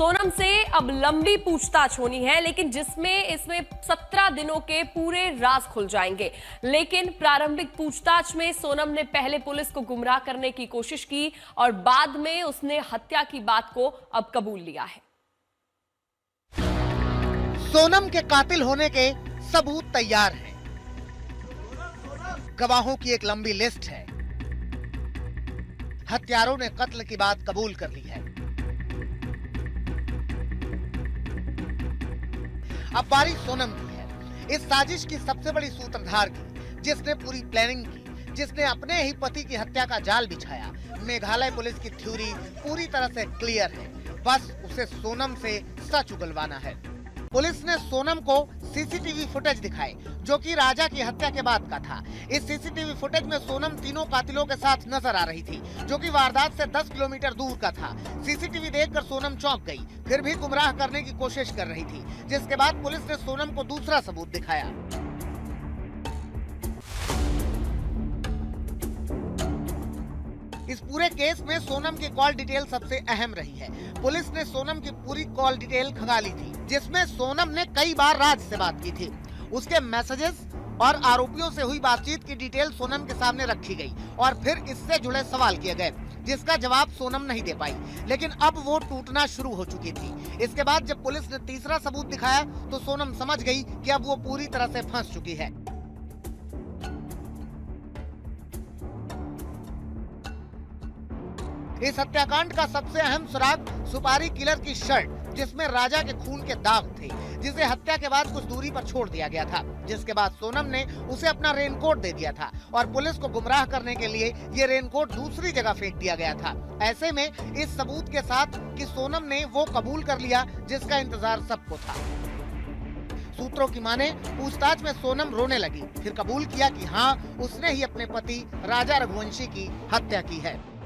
सोनम से अब लंबी पूछताछ होनी है, लेकिन इसमें 17 दिनों के पूरे राज खुल जाएंगे। लेकिन प्रारंभिक पूछताछ में सोनम ने पहले पुलिस को गुमराह करने की कोशिश की और बाद में उसने हत्या की बात को अब कबूल लिया है। सोनम के कातिल होने के सबूत तैयार हैं। गवाहों की एक लंबी लिस्ट है। हत्यारों ने कत्ल की बात कबूल कर ली है। अब बारी सोनम की है, इस साजिश की सबसे बड़ी सूत्रधार की, जिसने पूरी प्लानिंग की, जिसने अपने ही पति की हत्या का जाल बिछाया। मेघालय पुलिस की थ्योरी पूरी तरह से क्लियर है, बस उसे सोनम से सच उगलवाना है। पुलिस ने सोनम को सीसीटीवी फुटेज दिखाए, जो कि राजा की हत्या के बाद का था। इस सीसीटीवी फुटेज में सोनम तीनों कातिलों के साथ नजर आ रही थी, जो कि वारदात से 10 किलोमीटर दूर का था। सीसीटीवी देखकर सोनम चौंक गई, फिर भी गुमराह करने की कोशिश कर रही थी, जिसके बाद पुलिस ने सोनम को दूसरा सबूत दिखाया। इस पूरे केस में सोनम की कॉल डिटेल सबसे अहम रही है। पुलिस ने सोनम की पूरी कॉल डिटेल खंगाली थी, जिसमें सोनम ने कई बार राज से बात की थी। उसके मैसेजेस और आरोपियों से हुई बातचीत की डिटेल सोनम के सामने रखी गई और फिर इससे जुड़े सवाल किए गए, जिसका जवाब सोनम नहीं दे पाई। लेकिन अब वो टूटना शुरू हो चुकी थी। इसके बाद जब पुलिस ने तीसरा सबूत दिखाया तो सोनम समझ गई कि अब वो पूरी तरह से फंस चुकी है। इस हत्याकांड का सबसे अहम सुराग सुपारी किलर की शर्ट, जिसमें राजा के खून के दाग थे, जिसे हत्या के बाद कुछ दूरी पर छोड़ दिया गया था। जिसके बाद सोनम ने उसे अपना रेनकोट दे दिया था और पुलिस को गुमराह करने के लिए ये रेनकोट दूसरी जगह फेंक दिया गया था। ऐसे में इस सबूत के साथ कि सोनम ने वो कबूल कर लिया जिसका इंतजार सबको था। सूत्रों की माने पूछताछ में सोनम रोने लगी, फिर कबूल किया कि हाँ, उसने ही अपने पति राजा रघुवंशी की हत्या की है।